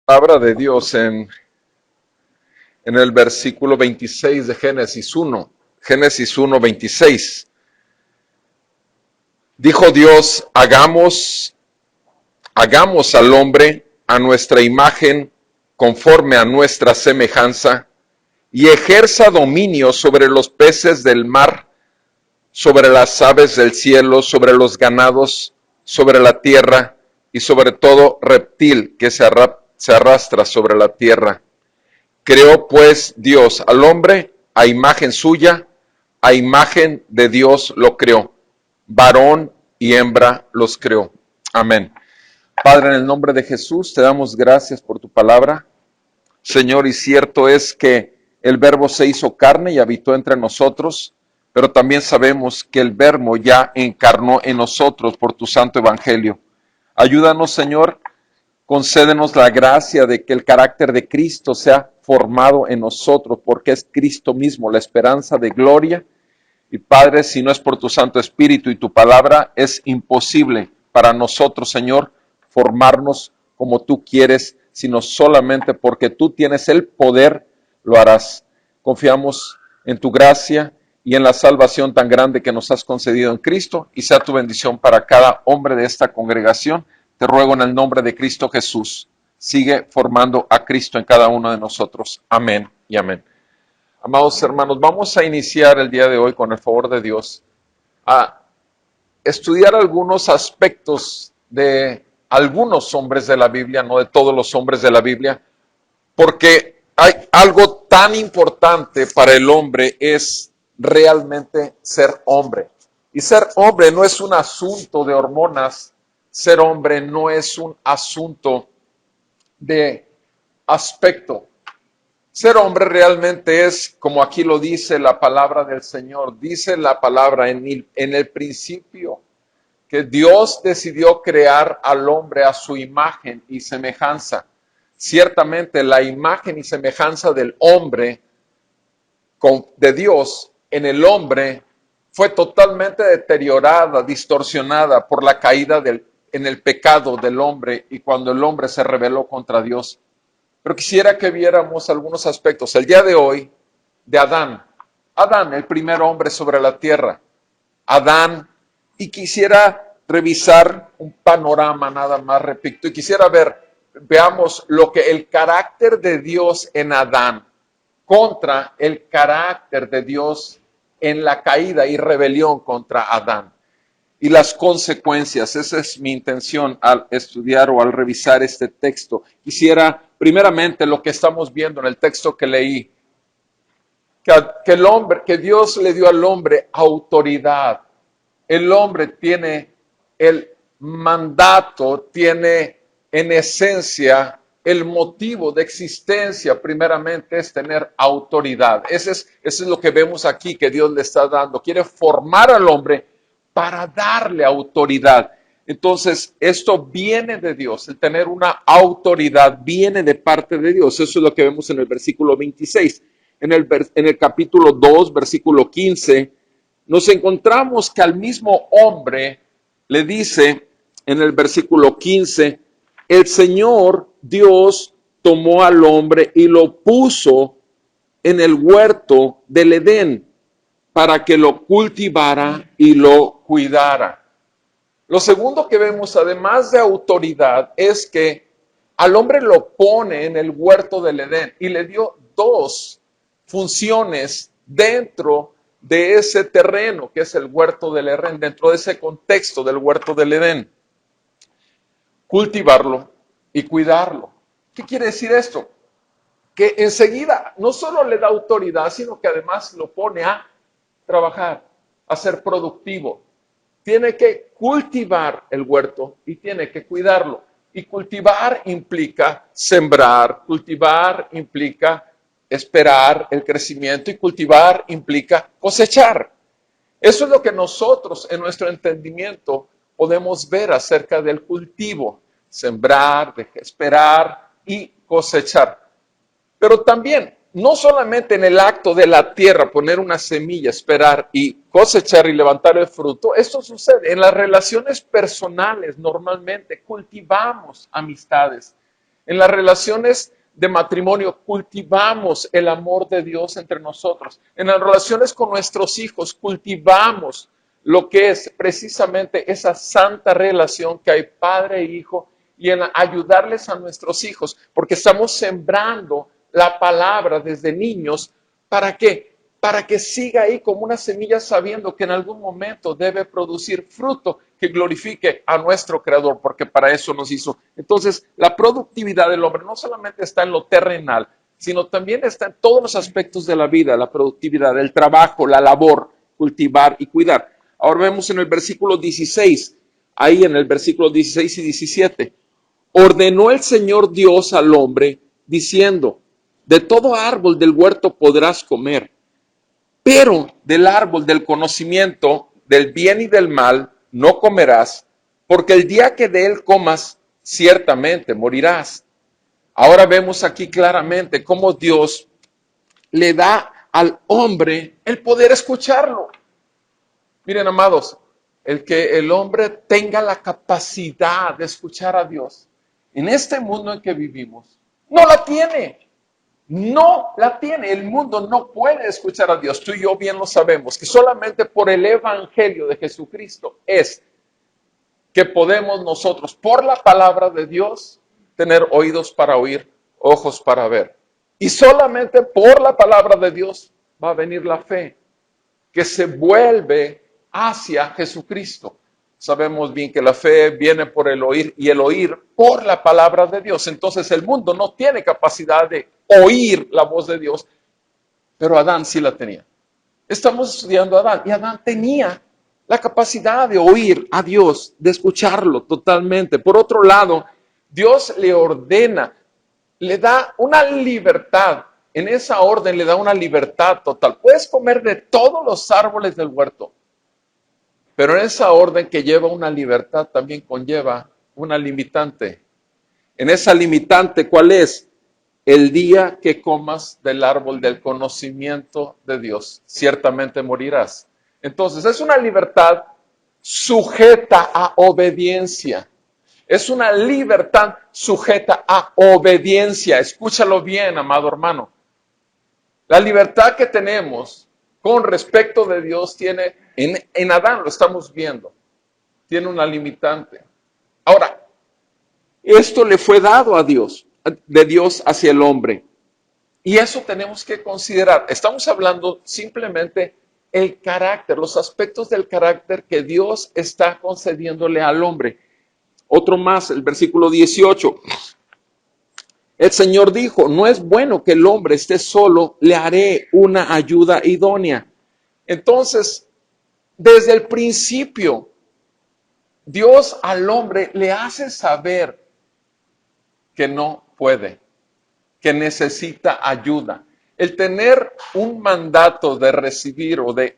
palabra de Dios en el versículo 26 de Génesis 1. Génesis 1, 26. Dijo Dios, hagamos al hombre a nuestra imagen, conforme a nuestra semejanza, y ejerza dominio sobre los peces del mar, sobre las aves del cielo, sobre los ganados, sobre la tierra, y sobre todo reptil que se arrastra sobre la tierra. Creó pues Dios al hombre a imagen suya, a imagen de Dios lo creó. Varón y hembra los creó. Amén. Padre, en el nombre de Jesús, te damos gracias por tu palabra. Señor, y cierto es que el Verbo se hizo carne y habitó entre nosotros, pero también sabemos que el Verbo ya encarnó en nosotros por tu santo evangelio. Ayúdanos, Señor, concédenos la gracia de que el carácter de Cristo sea formado en nosotros, porque es Cristo mismo la esperanza de gloria. Y Padre, si no es por tu Santo Espíritu y tu palabra, es imposible para nosotros, Señor, formarnos como tú quieres, sino solamente porque tú tienes el poder, lo harás. Confiamos en tu gracia y en la salvación tan grande que nos has concedido en Cristo, y sea tu bendición para cada hombre de esta congregación. Te ruego en el nombre de Cristo Jesús. Sigue formando a Cristo en cada uno de nosotros. Amén y amén. Amados hermanos, vamos a iniciar el día de hoy, con el favor de Dios, a estudiar algunos aspectos de algunos hombres de la Biblia, no de todos los hombres de la Biblia, porque hay algo tan importante para el hombre, es realmente ser hombre. Y ser hombre no es un asunto de hormonas, ser hombre no es un asunto de aspecto. Ser hombre realmente es, como aquí lo dice la palabra del Señor, dice la palabra en el principio, que Dios decidió crear al hombre a su imagen y semejanza. Ciertamente la imagen y semejanza del hombre, de Dios, en el hombre, fue totalmente deteriorada, distorsionada por la caída en el pecado del hombre, y cuando el hombre se rebeló contra Dios. Pero quisiera que viéramos algunos aspectos el día de hoy de Adán. Adán, el primer hombre sobre la tierra. Adán, y quisiera revisar un panorama nada más, repito, y quisiera veamos lo que el carácter de Dios en Adán contra el carácter de Dios en la caída y rebelión contra Adán. Y las consecuencias. Esa es mi intención al estudiar o al revisar este texto. Quisiera, primeramente, lo que estamos viendo en el texto que leí, que Dios le dio al hombre autoridad. El hombre tiene el mandato, tiene en esencia el motivo de existencia, primeramente, es tener autoridad. Eso es lo que vemos aquí que Dios le está dando. Quiere formar al hombre para darle autoridad. Entonces, esto viene de Dios. El tener una autoridad viene de parte de Dios. Eso es lo que vemos en el versículo 26. En el capítulo 2, versículo 15, nos encontramos que al mismo hombre le dice en el versículo 15, el Señor Dios tomó al hombre y lo puso en el huerto del Edén para que lo cultivara y lo cuidara. Lo segundo que vemos, además de autoridad, es que al hombre lo pone en el huerto del Edén y le dio dos funciones dentro de ese terreno que es el huerto del Edén, dentro de ese contexto del huerto del Edén. Cultivarlo y cuidarlo. ¿Qué quiere decir esto? Que enseguida no solo le da autoridad, sino que además lo pone a trabajar, a ser productivo. Tiene que cultivar el huerto y tiene que cuidarlo. Y cultivar implica sembrar, cultivar implica esperar el crecimiento y cultivar implica cosechar. Eso es lo que nosotros en nuestro entendimiento podemos ver acerca del cultivo, sembrar, esperar y cosechar. Pero también, no solamente en el acto de la tierra, poner una semilla, esperar y cosechar y levantar el fruto, esto sucede en las relaciones personales. Normalmente cultivamos amistades. En las relaciones de matrimonio cultivamos el amor de Dios entre nosotros. En las relaciones con nuestros hijos cultivamos lo que es precisamente esa santa relación que hay padre e hijo y en ayudarles a nuestros hijos, porque estamos sembrando la palabra desde niños. ¿Para qué? Para que siga ahí como una semilla sabiendo que en algún momento debe producir fruto que glorifique a nuestro Creador, porque para eso nos hizo. Entonces, la productividad del hombre no solamente está en lo terrenal, sino también está en todos los aspectos de la vida, la productividad, el trabajo, la labor, cultivar y cuidar. Ahora vemos en el versículo 16, ahí en el versículo 16 y 17, ordenó el Señor Dios al hombre diciendo, de todo árbol del huerto podrás comer, pero del árbol del conocimiento del bien y del mal no comerás, porque el día que de él comas, ciertamente morirás. Ahora vemos aquí claramente cómo Dios le da al hombre el poder escucharlo. Miren, amados, el que el hombre tenga la capacidad de escuchar a Dios en este mundo en que vivimos, no la tiene. No la tiene. El mundo no puede escuchar a Dios. Tú y yo bien lo sabemos, que solamente por el Evangelio de Jesucristo es que podemos nosotros, por la palabra de Dios, tener oídos para oír, ojos para ver. Y solamente por la palabra de Dios va a venir la fe, que se vuelve hacia Jesucristo. Sabemos bien que la fe viene por el oír y el oír por la palabra de Dios. Entonces el mundo no tiene capacidad de oír la voz de Dios, pero Adán sí la tenía. Estamos estudiando a Adán y Adán tenía la capacidad de oír a Dios, de escucharlo totalmente. Por otro lado, Dios le ordena, le da una libertad. En esa orden le da una libertad total. Puedes comer de todos los árboles del huerto, pero en esa orden que lleva una libertad también conlleva una limitante. En esa limitante, ¿cuál es? El día que comas del árbol del conocimiento de Dios, ciertamente morirás. Entonces, es una libertad sujeta a obediencia. Es una libertad sujeta a obediencia. Escúchalo bien, amado hermano. La libertad que tenemos con respecto de Dios tiene, en Adán lo estamos viendo, tiene una limitante. Ahora, esto le fue dado a Dios, de Dios hacia el hombre. Y eso tenemos que considerar. Estamos hablando simplemente el carácter, los aspectos del carácter que Dios está concediéndole al hombre. Otro más, el versículo 18. El Señor dijo, no es bueno que el hombre esté solo, le haré una ayuda idónea. Entonces, desde el principio, Dios al hombre le hace saber que no puede, que necesita ayuda. El tener un mandato de recibir o de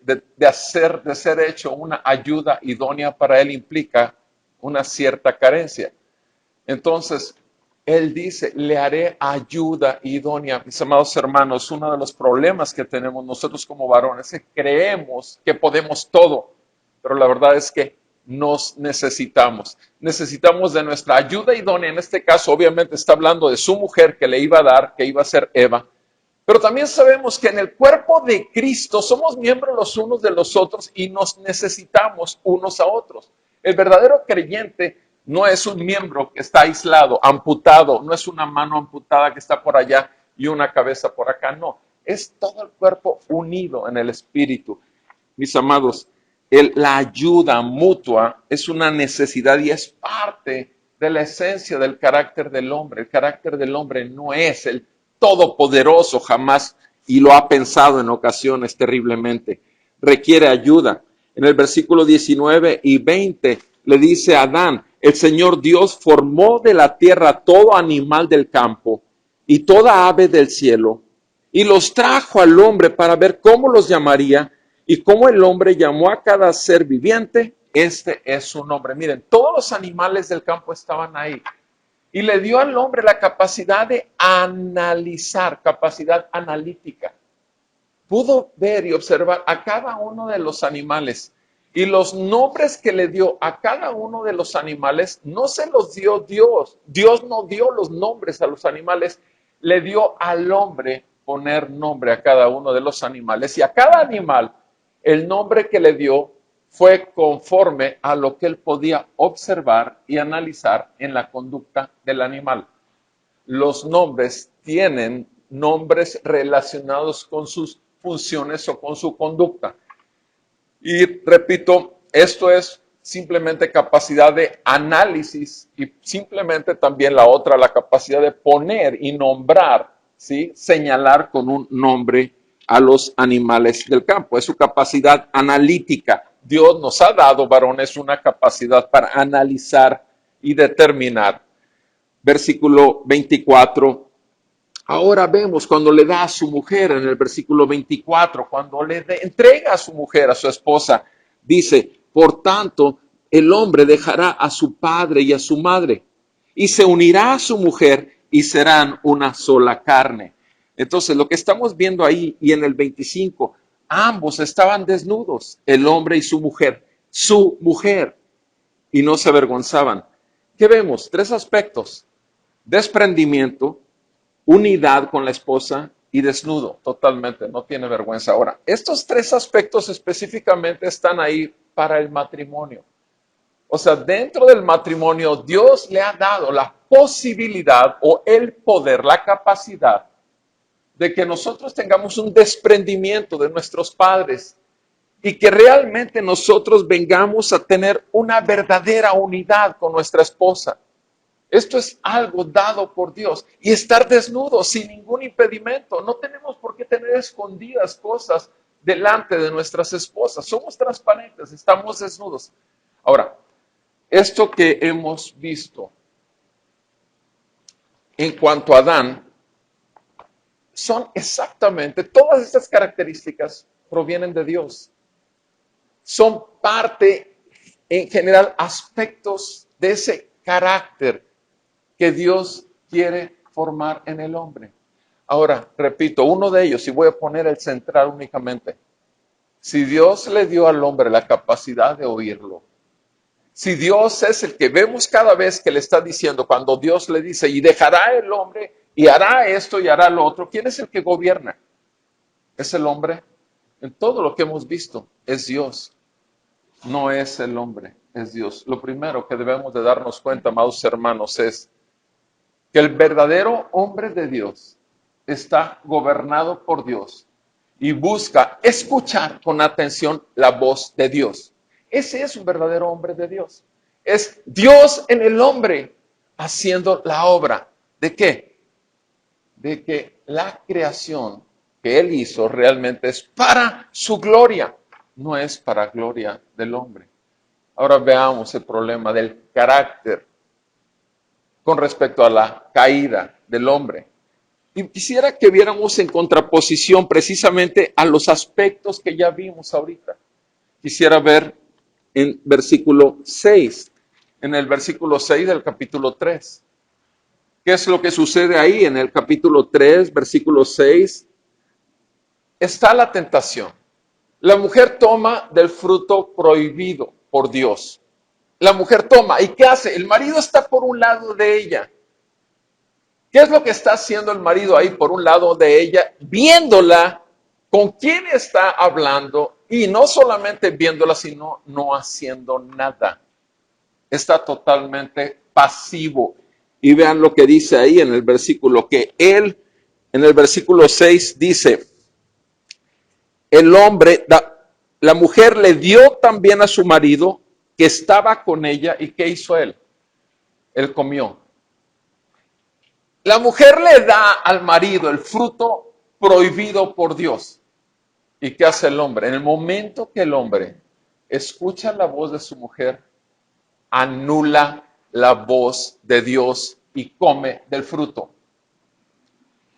ser hecho una ayuda idónea para él implica una cierta carencia. Entonces, él dice, le haré ayuda idónea. Mis amados hermanos, uno de los problemas que tenemos nosotros como varones es que creemos que podemos todo, pero la verdad es que nos necesitamos. Necesitamos de nuestra ayuda idónea. En este caso, obviamente, está hablando de su mujer que le iba a dar, que iba a ser Eva. Pero también sabemos que en el cuerpo de Cristo somos miembros los unos de los otros y nos necesitamos unos a otros. El verdadero creyente no es un miembro que está aislado, amputado, no es una mano amputada que está por allá y una cabeza por acá, no. Es todo el cuerpo unido en el espíritu. Mis amados, la ayuda mutua es una necesidad y es parte de la esencia del carácter del hombre. El carácter del hombre no es el todopoderoso jamás y lo ha pensado en ocasiones terriblemente. Requiere ayuda. En el versículo 19 y 20 le dice a Adán, el Señor Dios formó de la tierra todo animal del campo y toda ave del cielo y los trajo al hombre para ver cómo los llamaría. Y como el hombre llamó a cada ser viviente, este es su nombre. Miren, todos los animales del campo estaban ahí. Y le dio al hombre la capacidad de analizar, capacidad analítica. Pudo ver y observar a cada uno de los animales. Y los nombres que le dio a cada uno de los animales no se los dio Dios. Dios no dio los nombres a los animales, le dio al hombre poner nombre a cada uno de los animales. Y a cada animal el nombre que le dio fue conforme a lo que él podía observar y analizar en la conducta del animal. Los nombres tienen nombres relacionados con sus funciones o con su conducta. Y repito, esto es simplemente capacidad de análisis y simplemente también la otra, la capacidad de poner y nombrar, ¿sí? Señalar con un nombre a los animales del campo. Es su capacidad analítica. Dios nos ha dado, varones, una capacidad para analizar y determinar. Versículo 24. Ahora vemos cuando le da a su mujer en el versículo 24, cuando le entrega a su mujer, a su esposa, dice, por tanto, el hombre dejará a su padre y a su madre y se unirá a su mujer y serán una sola carne. Entonces, lo que estamos viendo ahí y en el 25, ambos estaban desnudos, el hombre y su mujer, y no se avergonzaban. ¿Qué vemos? Tres aspectos: desprendimiento, unidad con la esposa y desnudo, totalmente, no tiene vergüenza. Ahora, estos tres aspectos específicamente están ahí para el matrimonio. O sea, dentro del matrimonio, Dios le ha dado la posibilidad o el poder, la capacidad de que nosotros tengamos un desprendimiento de nuestros padres y que realmente nosotros vengamos a tener una verdadera unidad con nuestra esposa. Esto es algo dado por Dios. Y estar desnudos sin ningún impedimento. No tenemos por qué tener escondidas cosas delante de nuestras esposas. Somos transparentes, estamos desnudos. Ahora, esto que hemos visto en cuanto a Adán, son exactamente, todas estas características provienen de Dios. Son parte, en general, aspectos de ese carácter que Dios quiere formar en el hombre. Ahora, repito, uno de ellos, y voy a poner el central únicamente, si Dios le dio al hombre la capacidad de oírlo, si Dios es el que vemos cada vez que le está diciendo, cuando Dios le dice, y dejará el hombre, y hará esto y hará lo otro, ¿quién es el que gobierna? ¿Es el hombre? En todo lo que hemos visto, es Dios. No es el hombre, es Dios. Lo primero que debemos de darnos cuenta, amados hermanos, es que el verdadero hombre de Dios está gobernado por Dios y busca escuchar con atención la voz de Dios. Ese es un verdadero hombre de Dios. Es Dios en el hombre haciendo la obra. ¿De qué? De que la creación que Él hizo realmente es para su gloria, no es para gloria del hombre. Ahora veamos el problema del carácter con respecto a la caída del hombre. Y quisiera que viéramos en contraposición precisamente a los aspectos que ya vimos ahorita. Quisiera ver en versículo 6, en el versículo 6 del capítulo 3. ¿Qué es lo que sucede ahí en el capítulo 3, versículo 6? Está la tentación. La mujer toma del fruto prohibido por Dios. La mujer toma, ¿y qué hace? El marido está por un lado de ella. ¿Qué es lo que está haciendo el marido ahí por un lado de ella? Viéndola, con quién está hablando y no solamente viéndola, sino no haciendo nada. Está totalmente pasivo. Y vean lo que dice ahí en el versículo, que él, en el versículo 6 dice, el hombre, la mujer le dio también a su marido que estaba con ella, ¿y qué hizo él? Él comió. La mujer le da al marido el fruto prohibido por Dios. ¿Y qué hace el hombre? En el momento que el hombre escucha la voz de su mujer, anula la voz de Dios y come del fruto.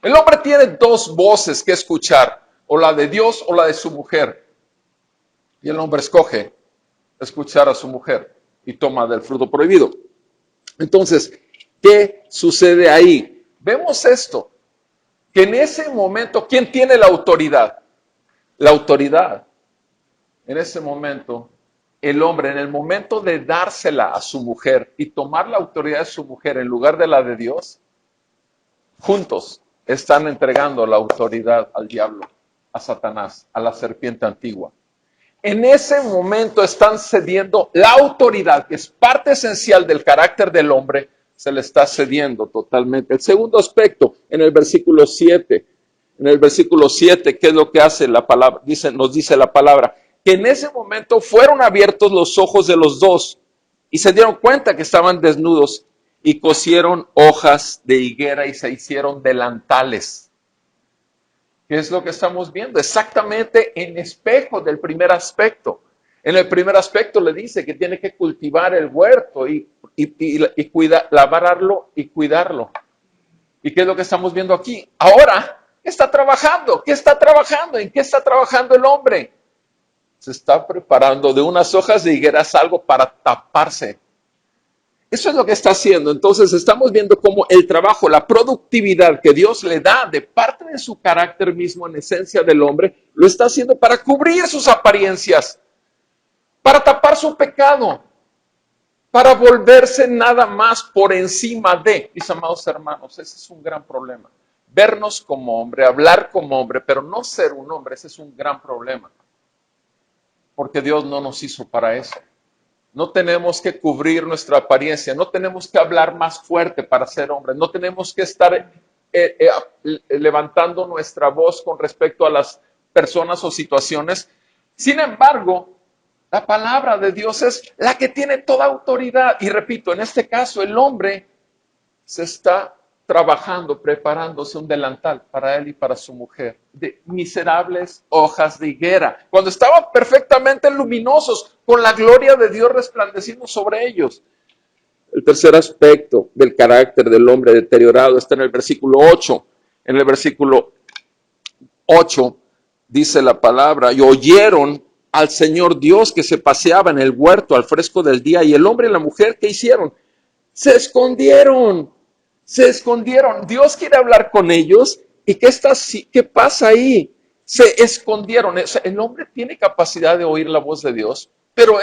El hombre tiene dos voces que escuchar, o la de Dios o la de su mujer. Y el hombre escoge escuchar a su mujer y toma del fruto prohibido. Entonces, ¿qué sucede ahí? Vemos esto, que en ese momento, ¿quién tiene la autoridad? La autoridad en ese momento el hombre en el momento de dársela a su mujer y tomar la autoridad de su mujer en lugar de la de Dios, juntos están entregando la autoridad al diablo, a Satanás, a la serpiente antigua. En ese momento están cediendo la autoridad, que es parte esencial del carácter del hombre, se le está cediendo totalmente. El segundo aspecto, en el versículo 7, ¿qué es lo que hace la palabra? Nos dice la palabra, que en ese momento fueron abiertos los ojos de los dos y se dieron cuenta que estaban desnudos y cosieron hojas de higuera y se hicieron delantales. ¿Qué es lo que estamos viendo? Exactamente en espejo del primer aspecto. En el primer aspecto le dice que tiene que cultivar el huerto y lavarlo y cuidarlo. ¿Y qué es lo que estamos viendo aquí? Ahora está trabajando. ¿Qué está trabajando? ¿En qué está trabajando el hombre? Se está preparando de unas hojas de higueras algo para taparse. Eso es lo que está haciendo. Entonces estamos viendo cómo el trabajo, la productividad que Dios le da de parte de su carácter mismo en esencia del hombre, lo está haciendo para cubrir sus apariencias, para tapar su pecado, para volverse nada más por encima de. Mis amados hermanos, ese es un gran problema. Vernos como hombre, hablar como hombre, pero no ser un hombre, ese es un gran problema. Porque Dios no nos hizo para eso. No tenemos que cubrir nuestra apariencia, no tenemos que hablar más fuerte para ser hombres, no tenemos que estar levantando nuestra voz con respecto a las personas o situaciones. Sin embargo, la palabra de Dios es la que tiene toda autoridad. Y repito, en este caso el hombre se está trabajando, preparándose un delantal para él y para su mujer, de miserables hojas de higuera, cuando estaban perfectamente luminosos, con la gloria de Dios resplandeciendo sobre ellos. El tercer aspecto del carácter del hombre deteriorado está en el versículo 8. En el versículo 8 dice la palabra, y oyeron al Señor Dios que se paseaba en el huerto al fresco del día, y el hombre y la mujer, ¿qué hicieron? Se escondieron. Se escondieron. Dios quiere hablar con ellos. ¿Y qué pasa ahí? Se escondieron. El hombre tiene capacidad de oír la voz de Dios, pero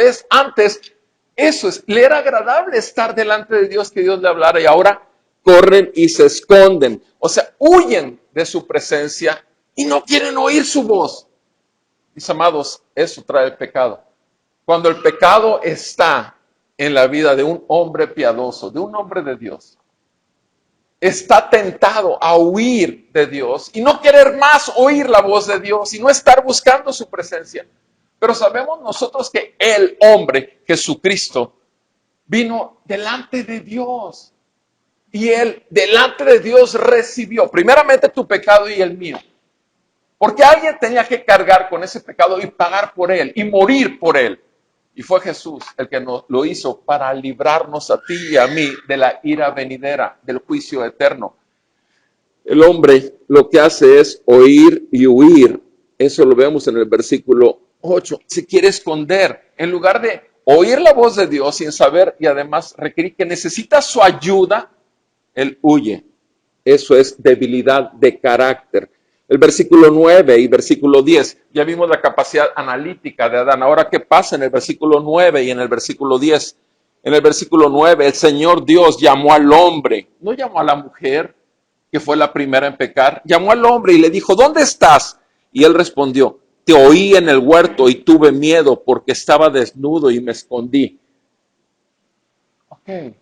le era agradable estar delante de Dios, que Dios le hablara, y ahora corren y se esconden. O sea, huyen de su presencia y no quieren oír su voz. Mis amados, eso trae el pecado. Cuando el pecado está en la vida de un hombre piadoso, de un hombre de Dios, está tentado a huir de Dios y no querer más oír la voz de Dios y no estar buscando su presencia. Pero sabemos nosotros que el hombre, Jesucristo, vino delante de Dios y él delante de Dios recibió primeramente tu pecado y el mío. Porque alguien tenía que cargar con ese pecado y pagar por él y morir por él. Y fue Jesús el que nos lo hizo para librarnos a ti y a mí de la ira venidera, del juicio eterno. El hombre lo que hace es oír y huir. Eso lo vemos en el versículo 8. Se quiere esconder. En lugar de oír la voz de Dios sin saber y además requerir que necesita su ayuda, él huye. Eso es debilidad de carácter. El versículo 9 y versículo 10, ya vimos la capacidad analítica de Adán. Ahora, ¿qué pasa en el versículo 9 y en el versículo 10? En el versículo 9, el Señor Dios llamó al hombre, no llamó a la mujer, que fue la primera en pecar, llamó al hombre y le dijo, ¿dónde estás? Y él respondió, te oí en el huerto y tuve miedo porque estaba desnudo y me escondí. Ok,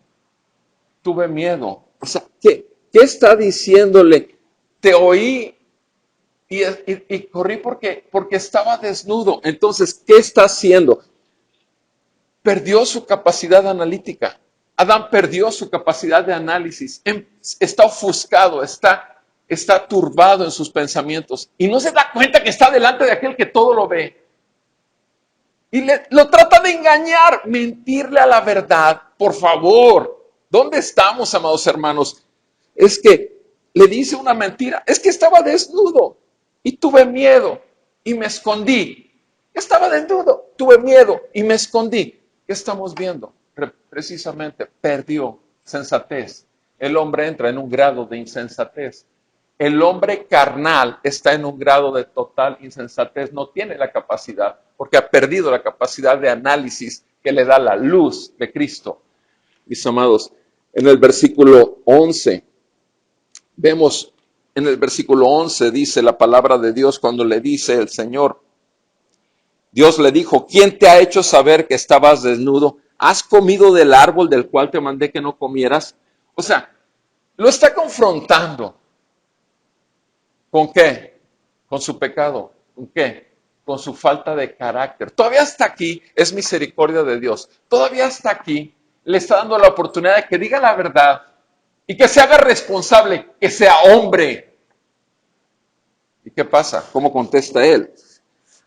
tuve miedo. O sea, ¿qué está diciéndole? Te oí y corrí porque estaba desnudo. Entonces, ¿qué está haciendo? Perdió su capacidad analítica. Adán perdió su capacidad de análisis. Está ofuscado, está turbado en sus pensamientos. Y no se da cuenta que está delante de aquel que todo lo ve. Y lo trata de engañar, mentirle a la verdad. Por favor, ¿dónde estamos, amados hermanos? Es que le dice una mentira. Es que estaba desnudo. Y tuve miedo y me escondí. Estaba desnudo, tuve miedo y me escondí. ¿Qué estamos viendo? Precisamente perdió sensatez. El hombre entra en un grado de insensatez. El hombre carnal está en un grado de total insensatez. No tiene la capacidad porque ha perdido la capacidad de análisis que le da la luz de Cristo. Mis amados, en el versículo 11, vemos, en el versículo 11 dice la palabra de Dios cuando le dice el Señor, Dios le dijo, ¿quién te ha hecho saber que estabas desnudo? ¿Has comido del árbol del cual te mandé que no comieras? O sea, lo está confrontando. ¿Con qué? Con su pecado. ¿Con qué? Con su falta de carácter. Todavía está aquí, es misericordia de Dios. Todavía está aquí, le está dando la oportunidad de que diga la verdad y que se haga responsable, que sea hombre. ¿Y qué pasa? ¿Cómo contesta él?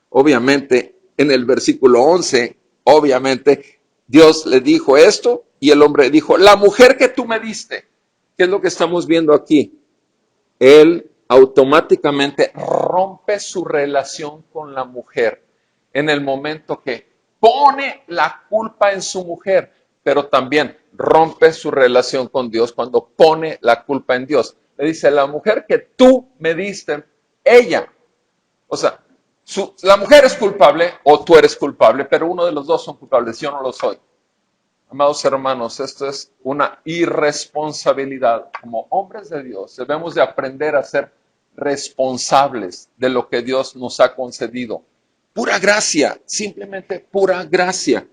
Obviamente, en el versículo 11, obviamente, Dios le dijo esto y el hombre dijo, la mujer que tú me diste, ¿qué es lo que estamos viendo aquí? Él automáticamente rompe su relación con la mujer en el momento que pone la culpa en su mujer, pero también rompe su relación con Dios cuando pone la culpa en Dios. Le dice, la mujer que tú me diste, ella, o sea, la mujer es culpable o tú eres culpable, pero uno de los dos son culpables, yo no lo soy. Amados hermanos, esto es una irresponsabilidad. Como hombres de Dios, debemos de aprender a ser responsables de lo que Dios nos ha concedido. Pura gracia, simplemente pura gracia.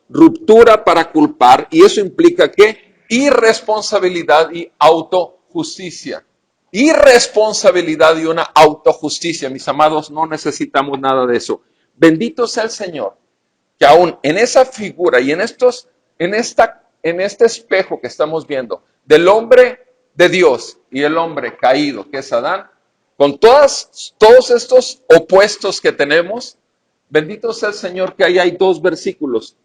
Ruptura para culpar, y eso implica que irresponsabilidad y autojusticia. Irresponsabilidad y una autojusticia, mis amados, no necesitamos nada de eso. Bendito sea el Señor, que aún en esa figura y en este espejo que estamos viendo del hombre de Dios y el hombre caído que es Adán, con todos estos opuestos que tenemos, bendito sea el Señor que ahí hay dos versículos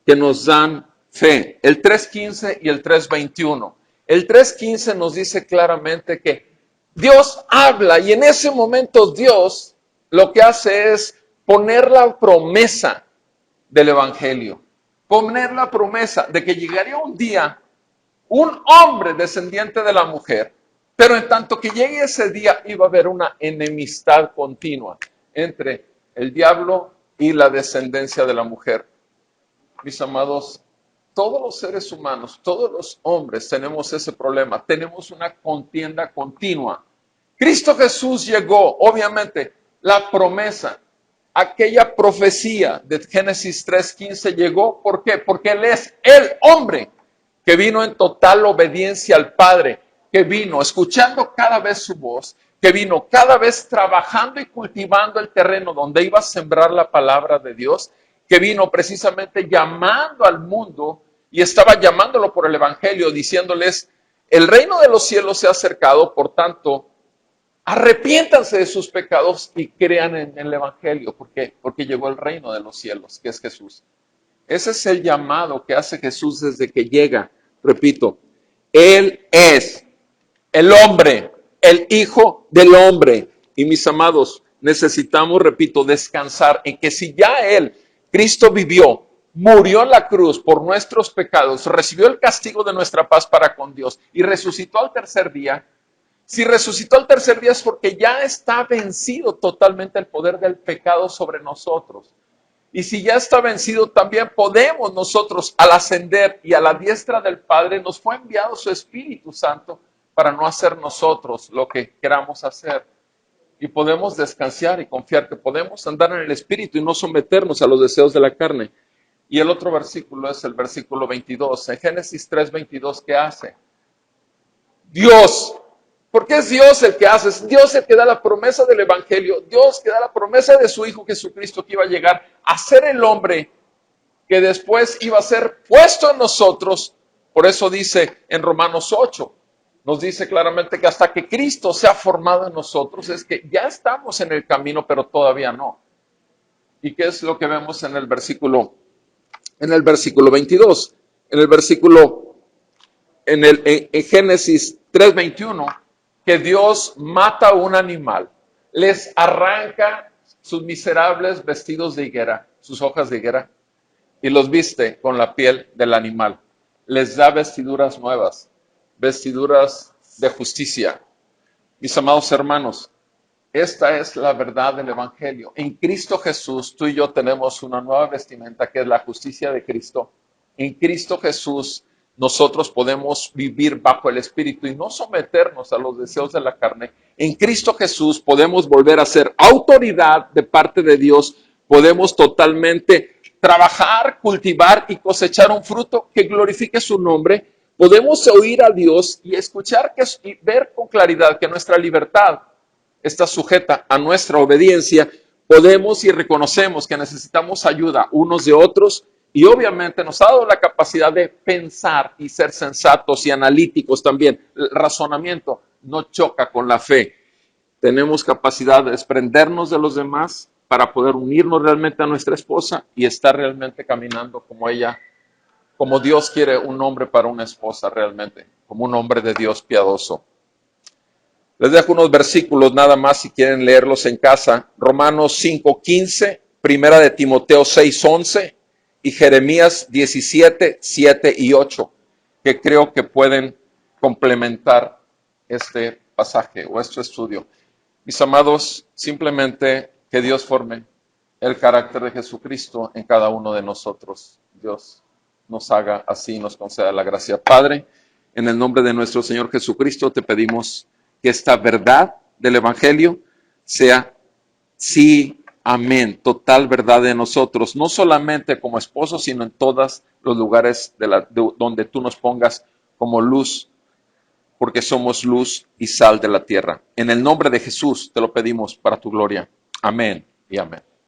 que nos dan fe, el 3:15 y el 3:21. El 3:15 nos dice claramente que Dios habla y en ese momento Dios lo que hace es poner la promesa del Evangelio. Poner la promesa de que llegaría un día un hombre descendiente de la mujer, pero en tanto que llegue ese día iba a haber una enemistad continua entre el diablo y la descendencia de la mujer. Mis amados, todos los seres humanos, todos los hombres tenemos ese problema, tenemos una contienda continua. Cristo Jesús llegó, obviamente, la promesa, aquella profecía de Génesis 3:15 llegó, ¿por qué? Porque Él es el hombre que vino en total obediencia al Padre, que vino escuchando cada vez su voz, que vino cada vez trabajando y cultivando el terreno donde iba a sembrar la palabra de Dios, que vino precisamente llamando al mundo y estaba llamándolo por el Evangelio, diciéndoles, el reino de los cielos se ha acercado, por tanto, arrepiéntanse de sus pecados y crean en el Evangelio. ¿Por qué? Porque llegó el reino de los cielos, que es Jesús. Ese es el llamado que hace Jesús desde que llega. Repito, Él es el hombre, el Hijo del hombre. Y mis amados, necesitamos, repito, descansar en que si ya Él, Cristo vivió, murió en la cruz por nuestros pecados, recibió el castigo de nuestra paz para con Dios y resucitó al tercer día, si resucitó al tercer día es porque ya está vencido totalmente el poder del pecado sobre nosotros. Y si ya está vencido, también podemos nosotros, al ascender y a la diestra del Padre, nos fue enviado su Espíritu Santo para no hacer nosotros lo que queramos hacer. Y podemos descansar y confiar que podemos andar en el Espíritu y no someternos a los deseos de la carne. Y el otro versículo es el versículo 22. En Génesis 3:22, ¿qué hace? Dios, porque es Dios el que hace, es Dios el que da la promesa del Evangelio, Dios que da la promesa de su Hijo Jesucristo que iba a llegar a ser el hombre que después iba a ser puesto en nosotros. Por eso dice en Romanos 8, nos dice claramente que hasta que Cristo sea formado en nosotros, es que ya estamos en el camino, pero todavía no. ¿Y qué es lo que vemos en el versículo 22? En Génesis 3:21, que Dios mata a un animal, les arranca sus miserables vestidos de higuera, sus hojas de higuera, y los viste con la piel del animal. Les da vestiduras nuevas, vestiduras de justicia. Mis amados hermanos, Esta es la verdad del Evangelio. En Cristo Jesús, tú y yo tenemos una nueva vestimenta que es la justicia de Cristo. En Cristo Jesús, nosotros podemos vivir bajo el Espíritu y no someternos a los deseos de la carne. En Cristo Jesús podemos volver a ser autoridad de parte de Dios. Podemos totalmente trabajar, cultivar y cosechar un fruto que glorifique su nombre. Podemos oír a Dios y escuchar y ver con claridad que nuestra libertad está sujeta a nuestra obediencia. Podemos y reconocemos que necesitamos ayuda unos de otros y obviamente nos ha dado la capacidad de pensar y ser sensatos y analíticos también. El razonamiento no choca con la fe. Tenemos capacidad de desprendernos de los demás para poder unirnos realmente a nuestra esposa y estar realmente caminando como ella, como Dios quiere un hombre para una esposa realmente, como un hombre de Dios piadoso. Les dejo unos versículos nada más si quieren leerlos en casa. Romanos 5:15, Primera de Timoteo 6:11 y Jeremías 17, 7 y 8, que creo que pueden complementar este pasaje o este estudio. Mis amados, simplemente que Dios forme el carácter de Jesucristo en cada uno de nosotros. Dios nos haga así, nos conceda la gracia. Padre, en el nombre de nuestro Señor Jesucristo te pedimos que esta verdad del Evangelio sea sí, amén, total verdad de nosotros, no solamente como esposos, sino en todos los lugares donde tú nos pongas como luz, porque somos luz y sal de la tierra. En el nombre de Jesús te lo pedimos para tu gloria. Amén y amén.